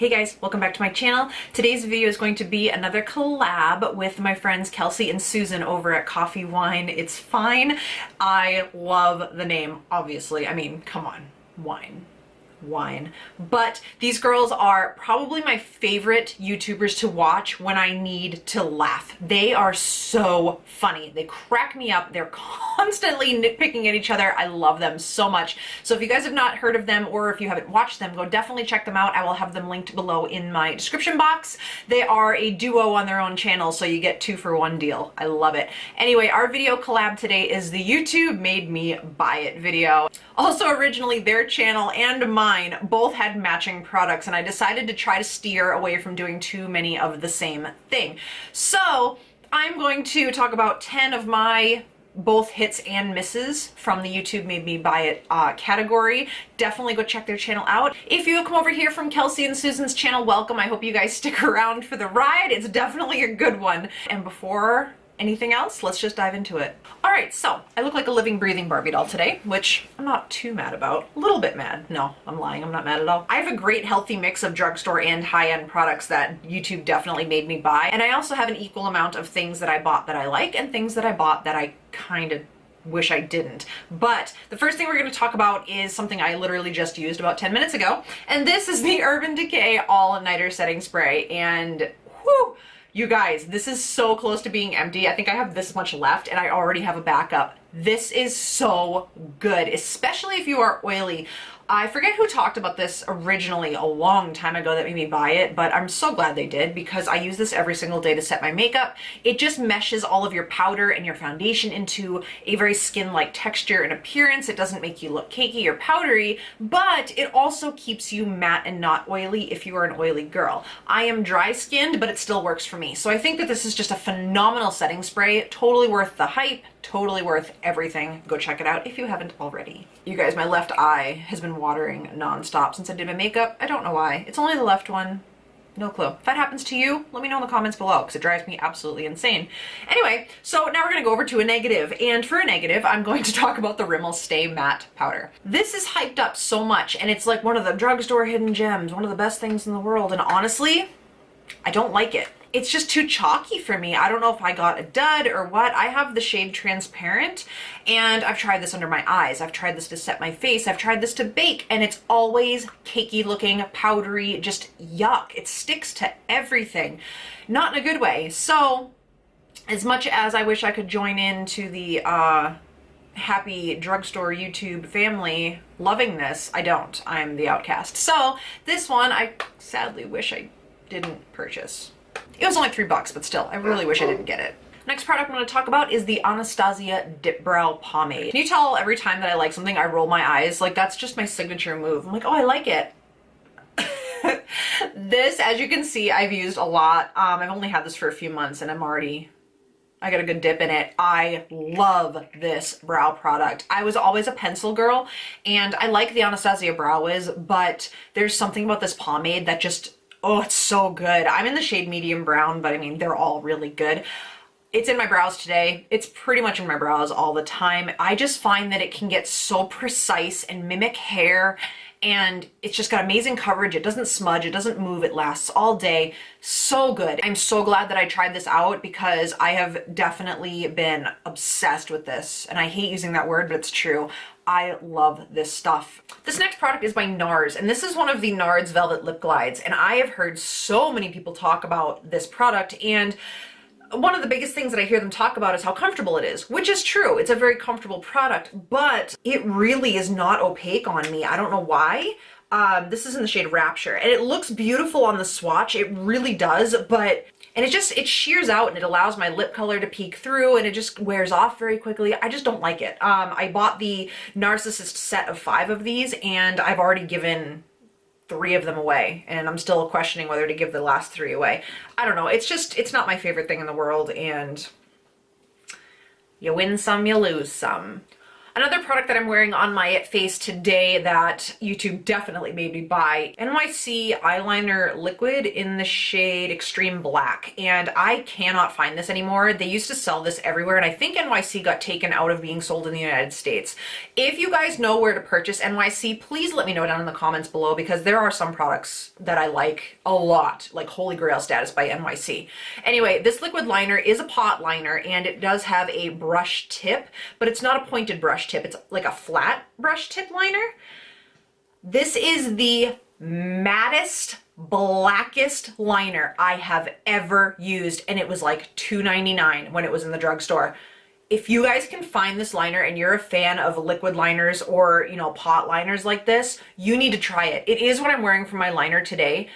Hey guys, welcome back to my channel. Today's video is going to be another collab with my friends Kelsey and Susan over at Coffeewineitsfine. I love the name, obviously. I mean, come on, wine. But these girls are probably my favorite YouTubers to watch when I need to laugh. They are so funny. They crack me up. They're constantly nitpicking at each other. I love them so much. So if you guys have not heard of them or if you haven't watched them, go definitely check them out. I will have them linked below in my description box. They are a duo on their own channel, so you get 2-for-1 deal. I love it. Anyway, our video collab today is the YouTube made me buy it video. Also, originally their channel and mine both had matching products, and I decided to try to steer away from doing too many of the same thing. So I'm going to talk about 10 of my both hits and misses from the YouTube made me buy it category. Definitely go check their channel out. If you come over here from Kelsey and Susan's channel, welcome. I hope you guys stick around for the ride. It's definitely a good one. And before anything else, let's just dive into it. All right, so I look like a living, breathing Barbie doll today, which I'm not too mad about. A little bit mad. No, I'm lying. I'm not mad at all. I have a great healthy mix of drugstore and high-end products that YouTube definitely made me buy. And I also have an equal amount of things that I bought that I like and things that I bought that I kind of wish I didn't. But the first thing we're going to talk about is something I literally just used about 10 minutes ago. And this is the Urban Decay All-Nighter Setting Spray. And whew, you guys, this is so close to being empty. I think I have this much left and I already have a backup. This is so good, especially if you are oily. I forget who talked about this originally a long time ago that made me buy it, but I'm so glad they did because I use this every single day to set my makeup. It just meshes all of your powder and your foundation into a very skin-like texture and appearance. It doesn't make you look cakey or powdery, but it also keeps you matte and not oily if you are an oily girl. I am dry-skinned, but it still works for me. So I think that this is just a phenomenal setting spray. Totally worth the hype. Totally worth everything. Go check it out if you haven't already. You guys, my left eye has been watering nonstop since I did my makeup. I don't know why. It's only the left one. No clue. If that happens to you, let me know in the comments below because it drives me absolutely insane. Anyway, so now we're going to go over to a negative. And for a negative, I'm going to talk about the Rimmel Stay Matte Powder. This is hyped up so much and it's like one of the drugstore hidden gems, one of the best things in the world. And honestly, I don't like it. It's just too chalky for me. I don't know if I got a dud or what. I have the shade Transparent and I've tried this under my eyes. I've tried this to set my face. I've tried this to bake and it's always cakey looking, powdery, just yuck. It sticks to everything. Not in a good way. So as much as I wish I could join into the happy drugstore YouTube family loving this, I don't. I'm the outcast. So this one I sadly wish I didn't purchase. It was only $3, but still, I really wish I didn't get it. Next product I'm going to talk about is the Anastasia Dip Brow Pomade. Can you tell every time that I like something, I roll my eyes? Like, that's just my signature move. I'm like, oh, I like it. This, as you can see, I've used a lot. I've only had this for a few months and I got a good dip in it. I love this brow product. I was always a pencil girl and I like the Anastasia Brow Wiz, but there's something about this pomade that just, oh, it's so good. I'm in the shade medium brown, but I mean, they're all really good. It's in my brows today. It's pretty much in my brows all the time. I just find that it can get so precise and mimic hair, and it's just got amazing coverage. It doesn't smudge, it doesn't move, it lasts all day. So good. I'm so glad that I tried this out because I have definitely been obsessed with this. And I hate using that word, but it's true. I love this stuff. This next product is by NARS, and this is one of the NARS Velvet Lip Glides. And I have heard so many people talk about this product, and one of the biggest things that I hear them talk about is how comfortable it is, which is true. It's a very comfortable product, but it really is not opaque on me. I don't know why. This is in the shade Rapture, and it looks beautiful on the swatch. It really does, but it shears out and it allows my lip color to peek through and it just wears off very quickly. I just don't like it. I bought the Narcissist set of 5 of these and I've already given 3 of them away and I'm still questioning whether to give the last 3 away. I don't know. It's not my favorite thing in the world, and you win some, you lose some. Another product that I'm wearing on my face today that YouTube definitely made me buy, NYC eyeliner liquid in the shade Extreme Black. And I cannot find this anymore. They used to sell this everywhere, and I think NYC got taken out of being sold in the United States. If you guys know where to purchase NYC, please let me know down in the comments below, because there are some products that I like a lot, like Holy Grail status by NYC. Anyway, this liquid liner is a pot liner, and it does have a brush tip, but it's not a pointed brush tip. It's like a flat brush tip liner. This is the mattest, blackest liner I have ever used, and it was like $2.99 when it was in the drugstore. If you guys can find this liner and you're a fan of liquid liners or, you know, pot liners like this, you need to try it. It is what I'm wearing for my liner today.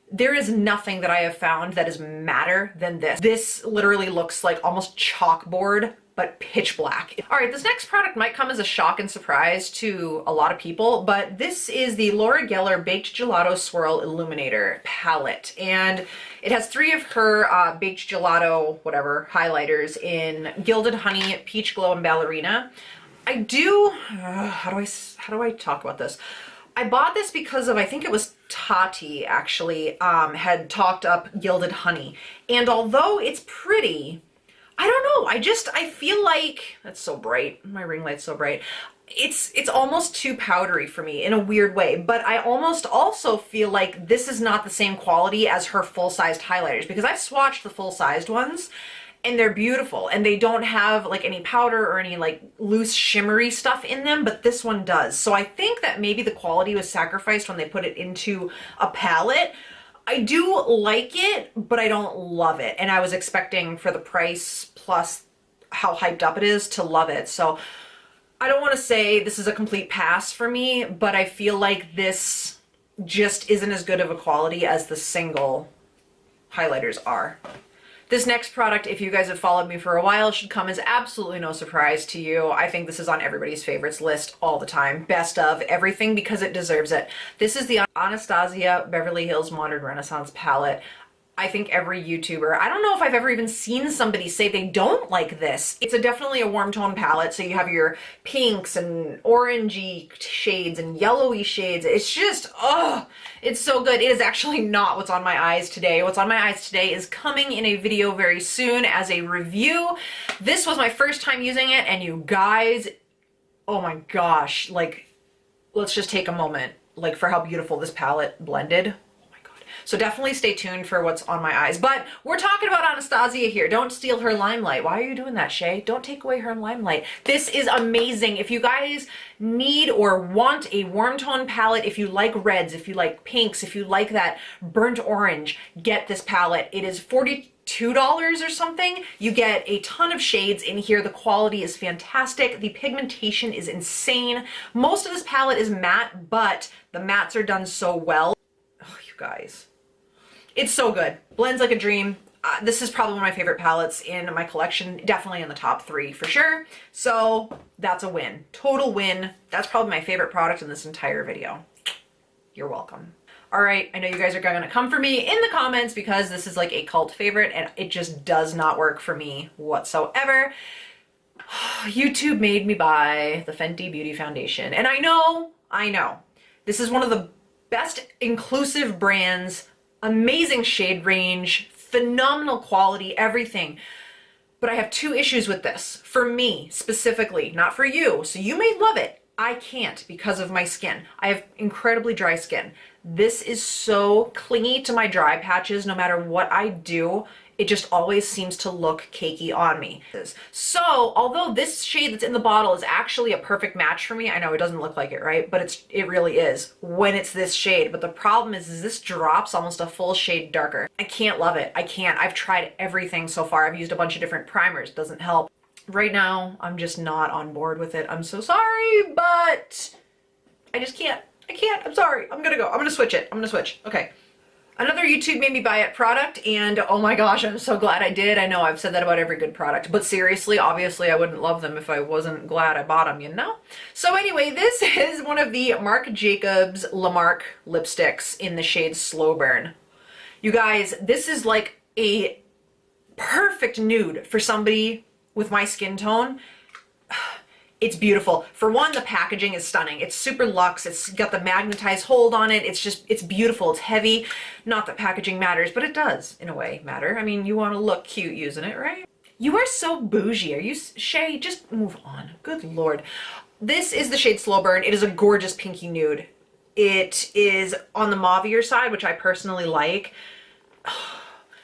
There is nothing that I have found that is matter than this. This literally looks like almost chalkboard, but pitch black. All right, this next product might come as a shock and surprise to a lot of people, but this is the Laura Geller Baked Gelato Swirl Illuminator palette. And it has 3 of her baked gelato, whatever, highlighters in Gilded Honey, Peach Glow, and Ballerina. I do, how do I talk about this? I bought this because of, I think it was Tati actually, had talked up Gilded Honey. And although it's pretty, I don't know, I feel like, that's so bright, my ring light's so bright. It's almost too powdery for me in a weird way, but I almost also feel like this is not the same quality as her full-sized highlighters, because I've swatched the full-sized ones and they're beautiful and they don't have like any powder or any like loose shimmery stuff in them, but this one does. So I think that maybe the quality was sacrificed when they put it into a palette. I do like it, but I don't love it. And I was expecting for the price plus how hyped up it is to love it. So I don't want to say this is a complete pass for me, but I feel like this just isn't as good of a quality as the single highlighters are. This next product, if you guys have followed me for a while, should come as absolutely no surprise to you. I think this is on everybody's favorites list all the time. Best of everything, because it deserves it. This is the Anastasia Beverly Hills Modern Renaissance palette. I think every YouTuber, I don't know if I've ever even seen somebody say they don't like this. It's definitely a warm tone palette, so you have your pinks and orangey shades and yellowy shades. It's just, oh, it's so good. It is actually not what's on my eyes today. What's on my eyes today is coming in a video very soon as a review. This was my first time using it, and you guys, oh my gosh, like, let's just take a moment, like, for how beautiful this palette blended. So definitely stay tuned for what's on my eyes. But we're talking about Anastasia here. Don't steal her limelight. Why are you doing that, Shay? Don't take away her limelight. This is amazing. If you guys need or want a warm tone palette, if you like reds, if you like pinks, if you like that burnt orange, get this palette. It is $42 or something. You get a ton of shades in here. The quality is fantastic. The pigmentation is insane. Most of this palette is matte, but the mattes are done so well. Oh, you guys. It's so good. Blends like a dream. This is probably one of my favorite palettes in my collection. Definitely in the top 3 for sure. So that's a win. Total win. That's probably my favorite product in this entire video. You're welcome. All right, I know you guys are gonna come for me in the comments because this is like a cult favorite and it just does not work for me whatsoever. YouTube made me buy the Fenty Beauty Foundation. And I know, this is one of the best inclusive brands, amazing shade range, phenomenal quality, everything. But I have 2 issues with this. For me, specifically, not for you. So you may love it. I can't because of my skin. I have incredibly dry skin. This is so clingy to my dry patches. No matter what I do, it just always seems to look cakey on me. So although this shade that's in the bottle is actually a perfect match for me, I know it doesn't look like it, right? But it really is when it's this shade. But the problem is this drops almost a full shade darker. I can't love it. I can't. I've tried everything so far. I've used a bunch of different primers. Doesn't help. Right now, I'm just not on board with it. I'm so sorry, but I just can't. I can't. I'm sorry. I'm gonna go. I'm gonna switch it. I'm gonna switch. Okay. Another YouTube made me buy it product, and oh my gosh, I'm so glad I did. I know I've said that about every good product, but seriously, obviously I wouldn't love them if I wasn't glad I bought them, you know? So anyway, this is one of the Marc Jacobs Lamarque lipsticks in the shade Slow Burn. You guys, this is like a perfect nude for somebody with my skin tone. It's beautiful. For one, the packaging is stunning. It's super luxe. It's got the magnetized hold on it. It's beautiful. It's heavy. Not that packaging matters, but it does, in a way, matter. I mean, you want to look cute using it, right? You are so bougie. Are you, Shay? Just move on. Good Lord. This is the shade Slow Burn. It is a gorgeous pinky nude. It is on the mauvier side, which I personally like.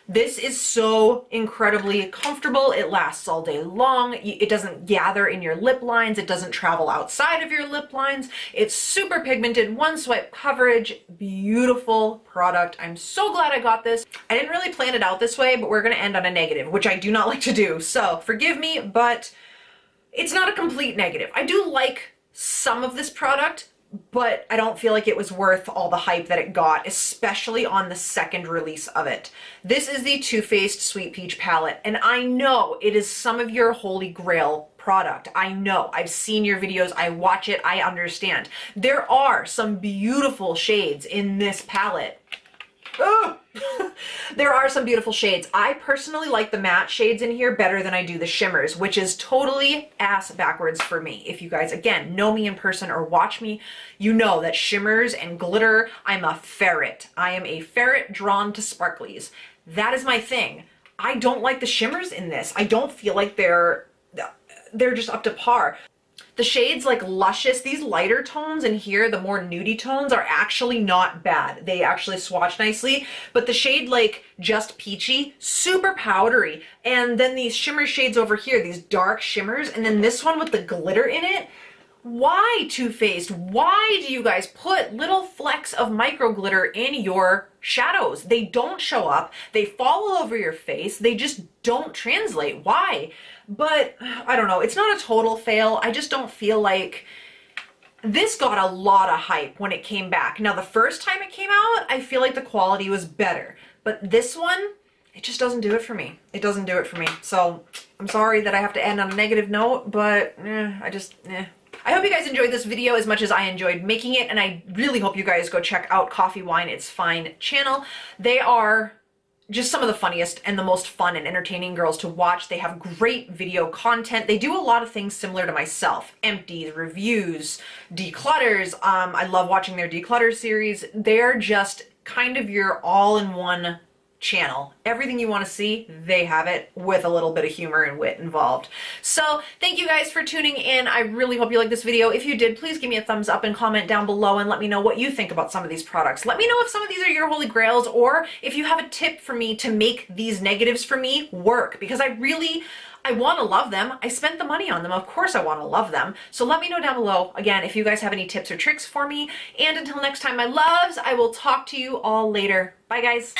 This is so incredibly comfortable. It lasts all day long. It doesn't gather in your lip lines. It doesn't travel outside of your lip lines. It's super pigmented, one swipe coverage, beautiful product. I'm so glad I got this. I didn't really plan it out this way, but we're gonna end on a negative, which I do not like to do. So forgive me, but it's not a complete negative. I do like some of this product, but I don't feel like it was worth all the hype that it got, especially on the second release of it. This is the Too Faced Sweet Peach palette, and I know it is some of your holy grail product. I know. I've seen your videos. I watch it. I understand. There are some beautiful shades in this palette. There are some beautiful shades. I personally like the matte shades in here better than I do the shimmers, which is totally ass backwards for me. If you guys, again, know me in person or watch me, you know that shimmers and glitter, I'm a ferret. I am a ferret drawn to sparklies. That is my thing. I don't like the shimmers in this. I don't feel like they're just up to par. The shades like Luscious, these lighter tones in here, the more nudie tones, are actually not bad. They actually swatch nicely, but the shade like Just Peachy, super powdery. And then these shimmer shades over here, these dark shimmers, and then this one with the glitter in it. Why, Too Faced? Why do you guys put little flecks of micro glitter in your shadows? They don't show up. They fall all over your face. They just don't translate. Why? But I don't know. It's not a total fail. I just don't feel like this got a lot of hype when it came back. Now, the first time it came out, I feel like the quality was better. But this one, it just doesn't do it for me. It doesn't do it for me. So I'm sorry that I have to end on a negative note, but I hope you guys enjoyed this video as much as I enjoyed making it, and I really hope you guys go check out Coffeewineitsfine channel. They are just some of the funniest and the most fun and entertaining girls to watch. They have great video content. They do a lot of things similar to myself. Empties, reviews, declutters. I love watching their declutter series. They're just kind of your all-in-one channel. Everything you want to see, they have it, with a little bit of humor and wit involved. So thank you guys for tuning in. I really hope you liked this video. If you did, please give me a thumbs up and comment down below and let me know what you think about some of these products. Let me know if some of these are your holy grails, or if you have a tip for me to make these negatives for me work, because I want to love them. I spent the money on them. Of course I want to love them. So let me know down below, again, if you guys have any tips or tricks for me. And until next time, my loves, I will talk to you all later. Bye, guys.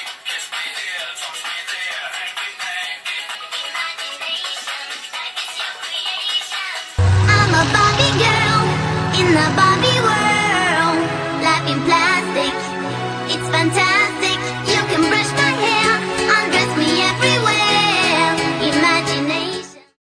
I'm a Barbie girl in the Barbie world.